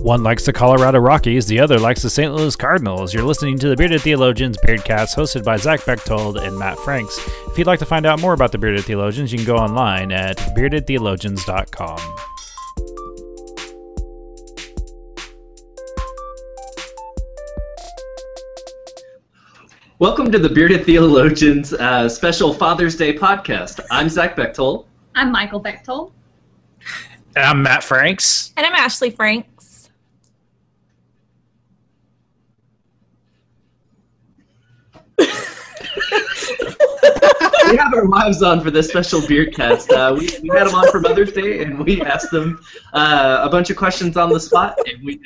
One likes the Colorado Rockies, the other likes the St. Louis Cardinals. You're listening to the Bearded Theologians Beardcast, hosted by Zach Bechtold and Matt Franks. If you'd like to find out more about the Bearded Theologians, you can go online at beardedtheologians.com. Welcome to the Bearded Theologians special Father's Day podcast. I'm Zach Bechtold. I'm Michael Bechtold. And I'm Matt Franks. And I'm Ashley Franks. We have our wives on for this special Beardcast. We had them on for Mother's Day, and we asked them a bunch of questions on the spot, and we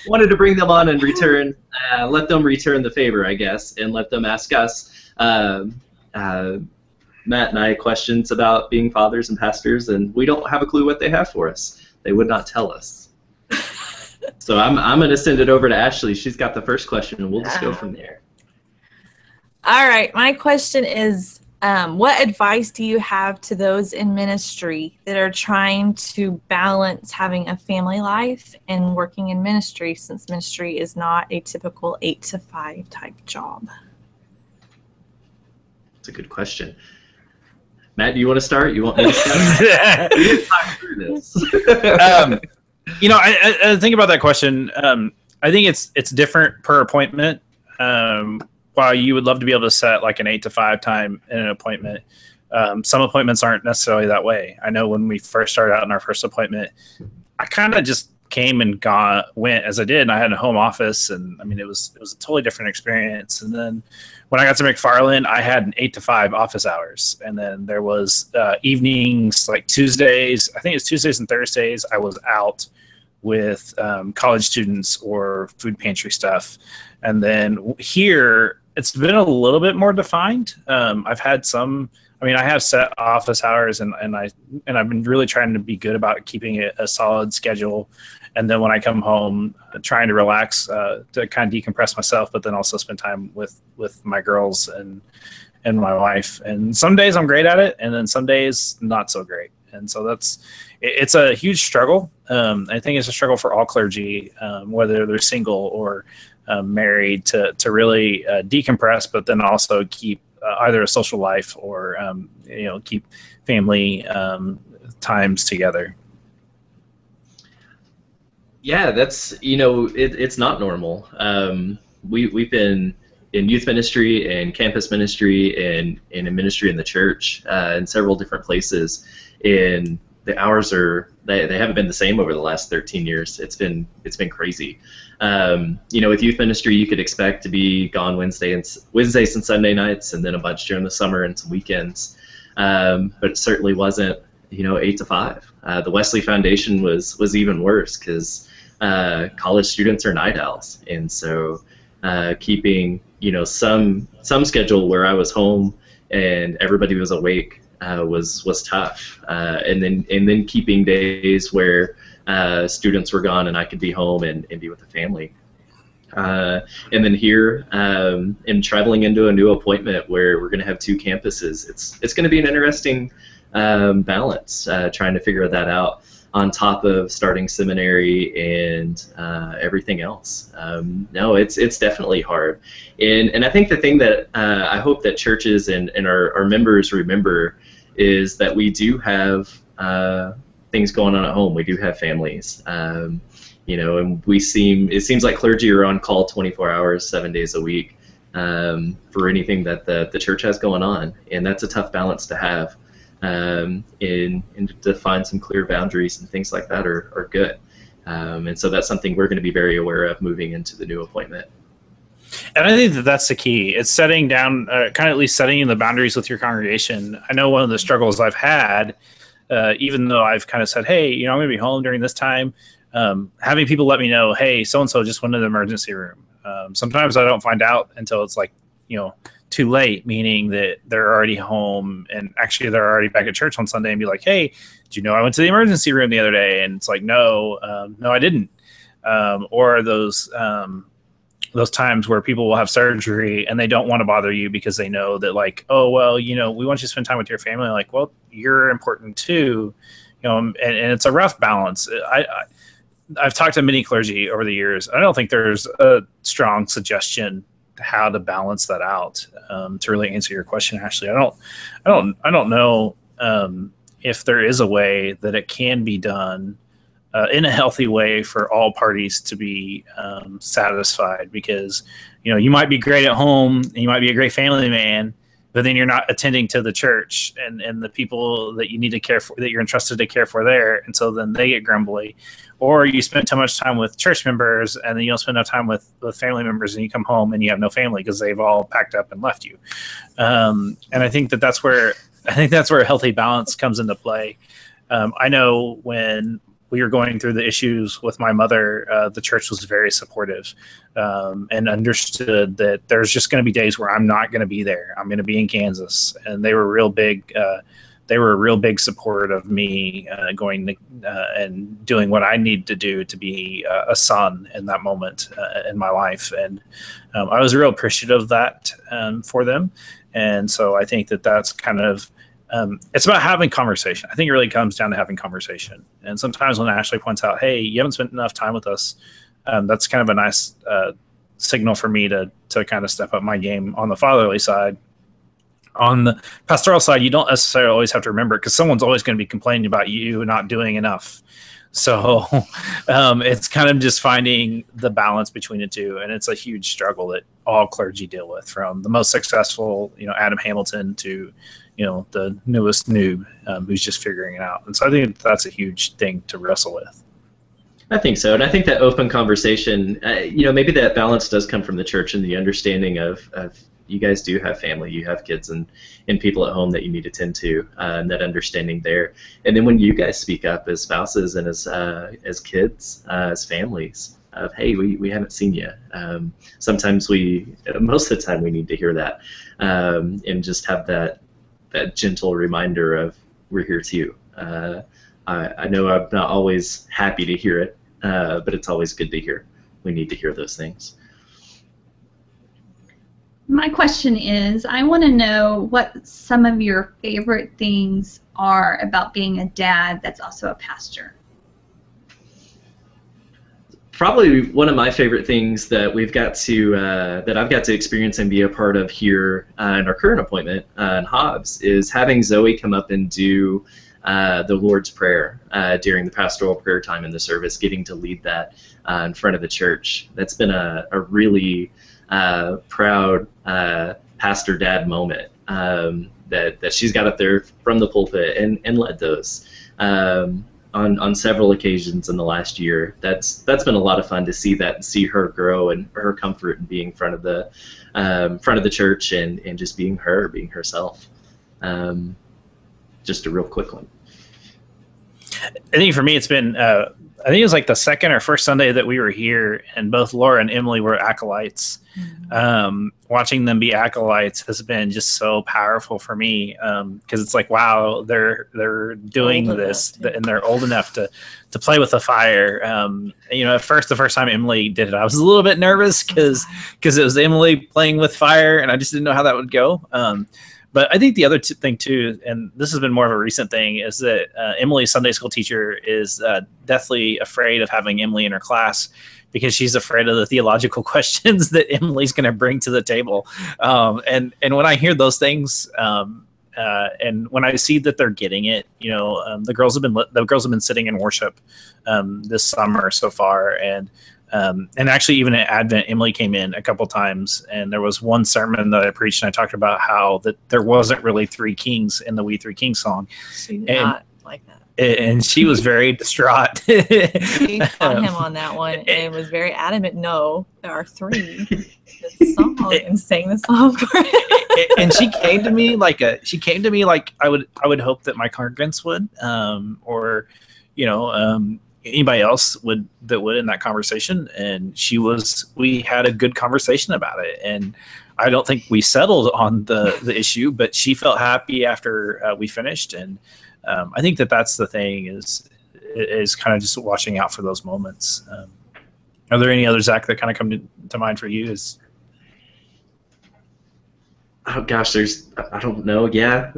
wanted to bring them on and let them return the favor, I guess, and let them ask us, Matt and I, questions about being fathers and pastors, and we don't have a clue what they have for us. They would not tell us. So I'm going to send it over to Ashley. She's got the first question, and we'll just go from there. All right, my question is, what advice do you have to those in ministry that are trying to balance having a family life and working in ministry, since ministry is not a typical 8-to-5 type job? That's a good question. Matt, do you want to start? You want me to start? We didn't talk through this. I think about that question. I think it's different per appointment. While you would love to be able to set like an 8-to-5 time in an appointment, some appointments aren't necessarily that way. I know when we first started out in our first appointment, I kind of just came and went as I did, and I had a home office, and I mean it was a totally different experience. And then when I got to McFarland, I had an 8-to-5 office hours, and then there was evenings, like Tuesdays. I think it's Tuesdays and Thursdays. I was out with college students or food pantry stuff, and then here it's been a little bit more defined. I've had some. I mean, I have set office hours, and I've been really trying to be good about keeping a solid schedule. And then when I come home, trying to relax, to kind of decompress myself, but then also spend time with my girls and my wife. And some days I'm great at it, and then some days not so great. And so it's a huge struggle. I think it's a struggle for all clergy, whether they're single or married, to really decompress, but then also keep either a social life or keep family times together. Yeah, that's it's not normal. We've been in youth ministry and campus ministry and in a ministry in the church in several different places, and the hours they haven't been the same over the last 13 years. It's been crazy. With youth ministry, you could expect to be gone Wednesdays and Sunday nights, and then a bunch during the summer and some weekends. But it certainly wasn't 8-to-5. The Wesley Foundation was even worse, because college students are night owls, and so keeping some schedule where I was home and everybody was awake was tough, and then keeping days where students were gone and I could be home and be with the family. And then here, in traveling into a new appointment where we're going to have 2 campuses, it's going to be an interesting balance, trying to figure that out on top of starting seminary and everything else. No, it's definitely hard. And I think the thing that I hope that churches and our members remember is that we do have things going on at home. We do have families, and it seems like clergy are on call 24 hours, 7 days a week, for anything that the church has going on, and that's a tough balance to have. And to find some clear boundaries and things like that are good, and so that's something we're going to be very aware of moving into the new appointment. And I think that's the key. It's setting down, kind of at least setting the boundaries with your congregation. I know one of the struggles I've had, even though I've kind of said, hey, I'm going to be home during this time, having people let me know, hey, so-and-so just went to the emergency room. Sometimes I don't find out until it's like, too late, meaning that they're already home and actually they're already back at church on Sunday, and be like, hey, did you know I went to the emergency room the other day? And it's like, no, I didn't. Or those times where people will have surgery and they don't want to bother you because they know that, like, oh, well, we want you to spend time with your family. Like, well, you're important too, and it's a rough balance. I've talked to many clergy over the years. I don't think there's a strong suggestion how to balance that out. To really answer your question, Ashley, I don't know if there is a way that it can be done in a healthy way for all parties to be satisfied. Because you might be great at home and you might be a great family man, but then you're not attending to the church and the people that you need to care for, that you're entrusted to care for there. And so then they get grumbly. Or you spend too much time with church members and then you don't spend enough time with family members, and you come home and you have no family because they've all packed up and left you. And I think that's where a healthy balance comes into play. I know when we were going through the issues with my mother, the church was very supportive and understood that there's just going to be days where I'm not going to be there. I'm going to be in Kansas, and they were real big. They were a real big support of me going to, and doing what I need to do to be a son in that moment in my life. And I was real appreciative of that for them. And so I think that's kind of, it's about having conversation. I think it really comes down to having conversation. And sometimes when Ashley points out, hey, you haven't spent enough time with us, that's kind of a nice signal for me to kind of step up my game on the fatherly side. On the pastoral side, you don't necessarily always have to remember it, because someone's always going to be complaining about you not doing enough. So it's kind of just finding the balance between the two. And it's a huge struggle that all clergy deal with, from the most successful, Adam Hamilton, to, the newest noob who's just figuring it out. And so I think that's a huge thing to wrestle with. I think so. And I think that open conversation, maybe that balance does come from the church, and the understanding of you guys do have family, you have kids and people at home that you need to tend to, and that understanding there. And then when you guys speak up as spouses and as kids, as families, of, hey, we haven't seen you. Sometimes most of the time we need to hear that, and just have that gentle reminder of, we're here too. I know I'm not always happy to hear it, but it's always good to hear. We need to hear those things. My question is, I want to know what some of your favorite things are about being a dad that's also a pastor. Probably one of my favorite things that I've got to experience and be a part of here in our current appointment in Hobbs is having Zoe come up and do the Lord's Prayer during the pastoral prayer time in the service, getting to lead that in front of the church. That's been a really proud pastor dad moment that she's got up there from the pulpit and led those on several occasions in the last year. That's been a lot of fun to see that, and see her grow, and her comfort in being front of the church and just being herself. Just a real quick one. I think for me, it's been, I think it was like the second or first Sunday that we were here, and both Laura and Emily were acolytes. Mm-hmm. Watching them be acolytes has been just so powerful for me, because it's like, wow, they're doing this, and they're old enough to play with the fire. At first, the first time Emily did it, I was a little bit nervous because it was Emily playing with fire, and I just didn't know how that would go. But I think the other thing too, and this has been more of a recent thing, is that Emily's Sunday school teacher is deathly afraid of having Emily in her class, because she's afraid of the theological questions that Emily's going to bring to the table. And when I hear those things, and when I see that they're getting it, the girls have been sitting in worship this summer so far, and actually even at Advent, Emily came in a couple times, and there was one sermon that I preached, and I talked about how that there wasn't really three kings in the We Three Kings song. She did not like that. And she was very distraught. She fought him on that one, and was very adamant, no, there are three. This song, and sang the song. And she came to me like I would hope that my congregants would, or anybody else would in that conversation. And we had a good conversation about it, and I don't think we settled on the issue, but she felt happy after we finished. And I think that's the thing, is kind of just watching out for those moments. Are there any others, Zach, that kind of come to mind for you? Oh gosh, I don't know. Yeah.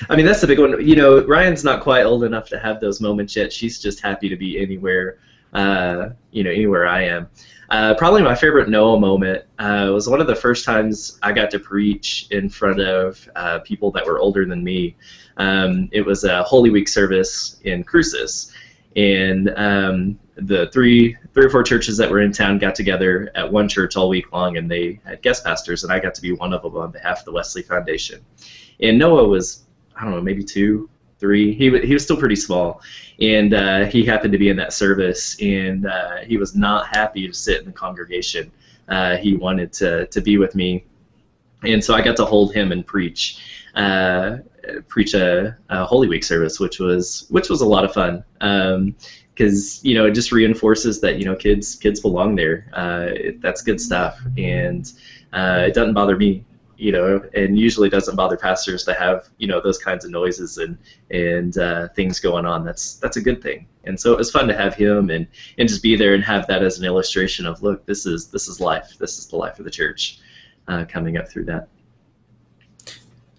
I mean, that's the big one. Ryan's not quite old enough to have those moments yet. She's just happy to be anywhere anywhere I am. Probably my favorite Noah moment was one of the first times I got to preach in front of people that were older than me. It was a Holy Week service in Cruces, and the three or four churches that were in town got together at one church all week long, and they had guest pastors, and I got to be one of them on behalf of the Wesley Foundation. And Noah was, I don't know, maybe 2, 3. He was still pretty small, and he happened to be in that service, and he was not happy to sit in the congregation. He wanted to be with me, and so I got to hold him and preach a Holy Week service, which was a lot of fun. Because it just reinforces that kids belong there. That's good stuff, and it doesn't bother me, and usually doesn't bother pastors to have those kinds of noises and things going on. That's a good thing. And so it was fun to have him and just be there and have that as an illustration of, look, this is life. This is the life of the church coming up through that.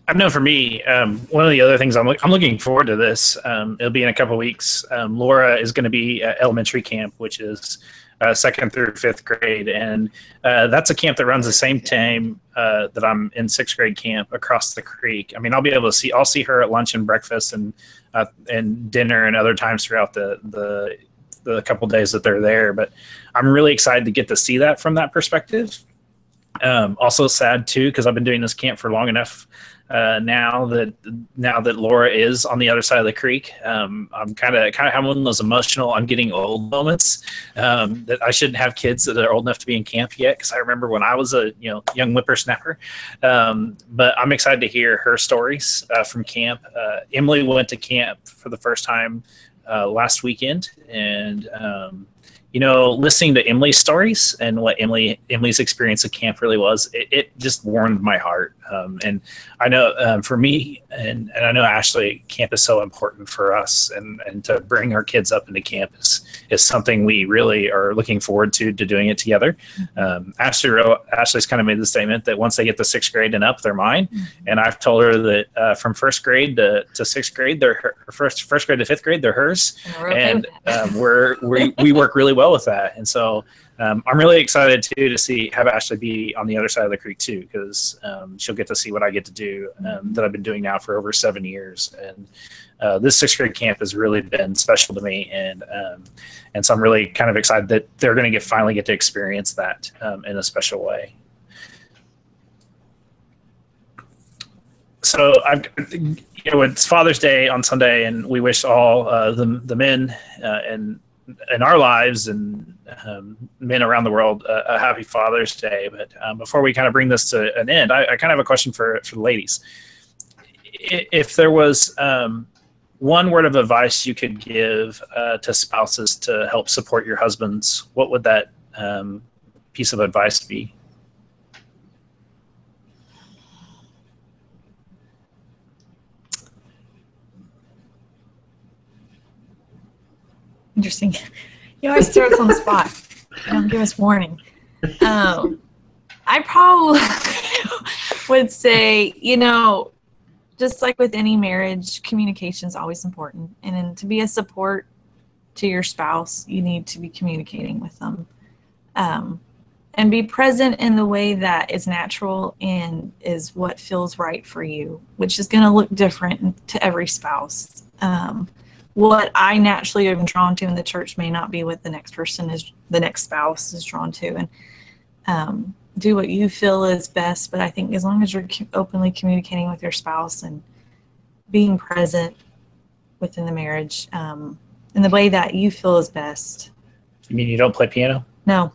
I know for me, one of the other things I'm looking forward to this. It'll be in a couple of weeks. Laura is going to be at elementary camp, which is 2nd through 5th grade, and that's a camp that runs the same time that I'm in 6th grade camp across the creek. I mean, I'll see her at lunch and breakfast and dinner and other times throughout the couple days that they're there. But I'm really excited to get to see that from that perspective. Also sad too, because I've been doing this camp for long enough. Now that Laura is on the other side of the creek, I'm kind of having one of those emotional "I'm getting old" moments. That I shouldn't have kids that are old enough to be in camp yet, because I remember when I was a young whippersnapper. But I'm excited to hear her stories from camp. Emily went to camp for the first time last weekend, and listening to Emily's stories and what Emily's experience at camp really was, it just warmed my heart. And I know for me, and I know Ashley, camp is so important for us, and to bring our kids up into camp is something we really are looking forward to doing it together. Ashley's kind of made the statement that once they get to 6th grade and up, they're mine. And I've told her that from 1st grade to 6th grade, they're her. First grade to 5th grade, they're hers. And we work really well with that. And so I'm really excited too to have Ashley be on the other side of the creek too, because she'll get to see what I get to do that I've been doing now for over 7 years. And this 6th grade camp has really been special to me, and so I'm really kind of excited that they're going to finally get to experience that in a special way. So it's Father's Day on Sunday, and we wish all the men in our lives and men around the world a happy Father's Day. But before we kind of bring this to an end, I kind of have a question for the ladies. If there was one word of advice you could give to spouses to help support your husbands, what would that piece of advice be? Interesting. You always throw us on the spot. You don't give us warning. I probably would say, just like with any marriage, communication is always important. And then to be a support to your spouse, you need to be communicating with them. And be present in the way that is natural and is what feels right for you, which is going to look different to every spouse. What I naturally am drawn to in the church may not be what the next spouse is drawn to, and do what you feel is best. But I think as long as you're openly communicating with your spouse and being present within the marriage in the way that you feel is best. You mean you don't play piano? No.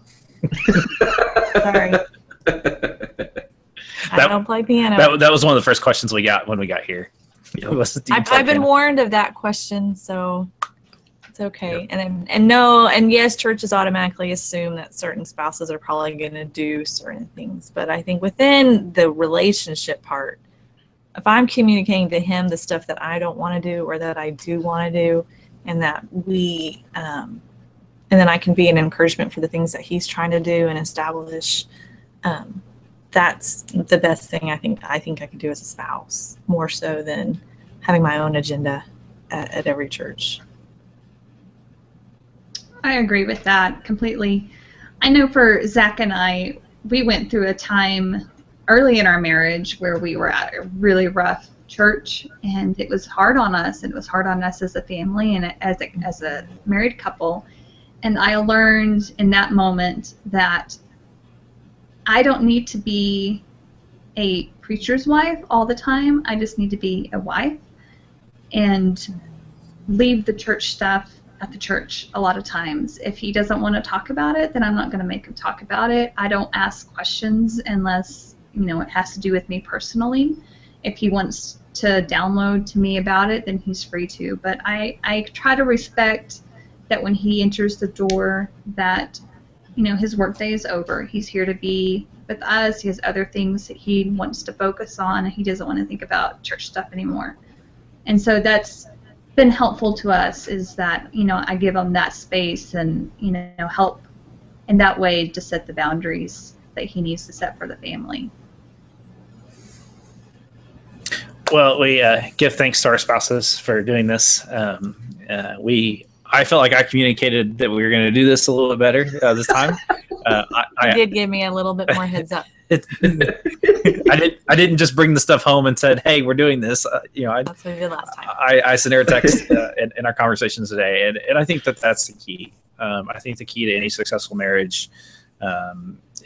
Sorry. I don't play piano. That was one of the first questions we got when we got here. I've been warned of that question, so it's okay. Yep. And yes, churches automatically assume that certain spouses are probably going to do certain things, but I think within the relationship part, if I'm communicating to him the stuff that I don't want to do or that I do want to do, and that and then I can be an encouragement for the things that he's trying to do and establish. That's the best thing I think I could do as a spouse, more so than having my own agenda at every church. I agree with that completely. I know for Zach and I, we went through a time early in our marriage where we were at a really rough church, and it was hard on us, and it was hard on us as a family and as a married couple. And I learned in that moment that I don't need to be a preacher's wife all the time. I just need to be a wife and leave the church stuff at the church a lot of times. If he doesn't want to talk about it, then I'm not going to make him talk about it. I don't ask questions unless, it has to do with me personally. If he wants to download to me about it, then he's free to. But I try to respect that when he enters the door that, his workday is over. He's here to be with us. He has other things that he wants to focus on, and he doesn't want to think about church stuff anymore. And so that's been helpful to us, is that, I give him that space and, help in that way to set the boundaries that he needs to set for the family. Well, we give thanks to our spouses for doing this. I felt like I communicated that we were going to do this a little bit better this time. You did give me a little bit more heads up. I didn't just bring the stuff home and said, "Hey, we're doing this." That's what we did last time. I sent her a text in our conversations today, and I think that's the key. I think the key to any successful marriage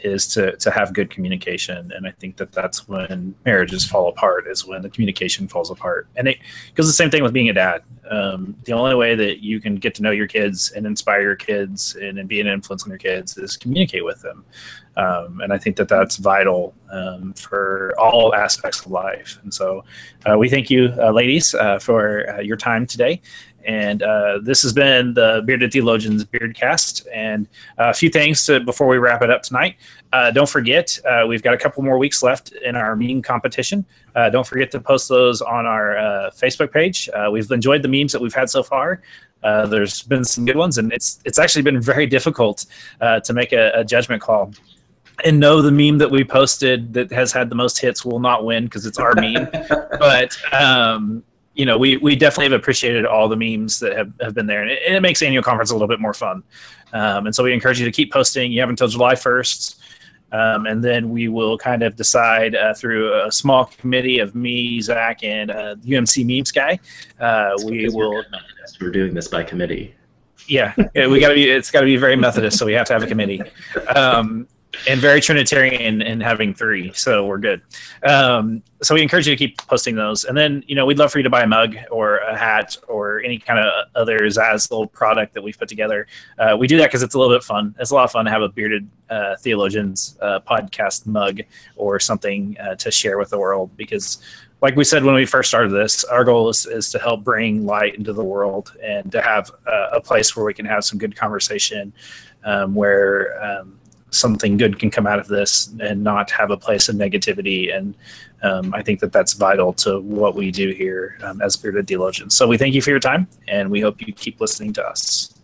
is to have good communication, and I think that's when marriages fall apart, is when the communication falls apart. And it goes the same thing with being a dad. The only way that you can get to know your kids and inspire your kids and be an influence on your kids is communicate with them. And I think that's vital for all aspects of life. And so we thank you, ladies, for your time today. And this has been the Bearded Theologians Beardcast. And a few things before we wrap it up tonight. Don't forget, we've got a couple more weeks left in our meme competition. Don't forget to post those on our Facebook page. We've enjoyed the memes that we've had so far. There's been some good ones, and it's actually been very difficult to make a judgment call. And no, the meme that we posted that has had the most hits will not win because it's our meme. But we definitely have appreciated all the memes that have been there, and it makes annual conference a little bit more fun. And so we encourage you to keep posting. You have until July 1st, and then we will kind of decide through a small committee of me, Zach, and UMC Memes guy. We're doing this by committee. Yeah, it's got to be very Methodist, so we have to have a committee. And very Trinitarian in having three, so we're good. So we encourage you to keep posting those. And then, we'd love for you to buy a mug or a hat or any kind of other Zazzle product that we've put together. We do that because it's a little bit fun. It's a lot of fun to have a Bearded Theologians podcast mug or something to share with the world, because like we said when we first started this, our goal is to help bring light into the world and to have a place where we can have some good conversation where something good can come out of this and not have a place of negativity. And I think that's vital to what we do here as Bearded Theologians. So we thank you for your time, and we hope you keep listening to us.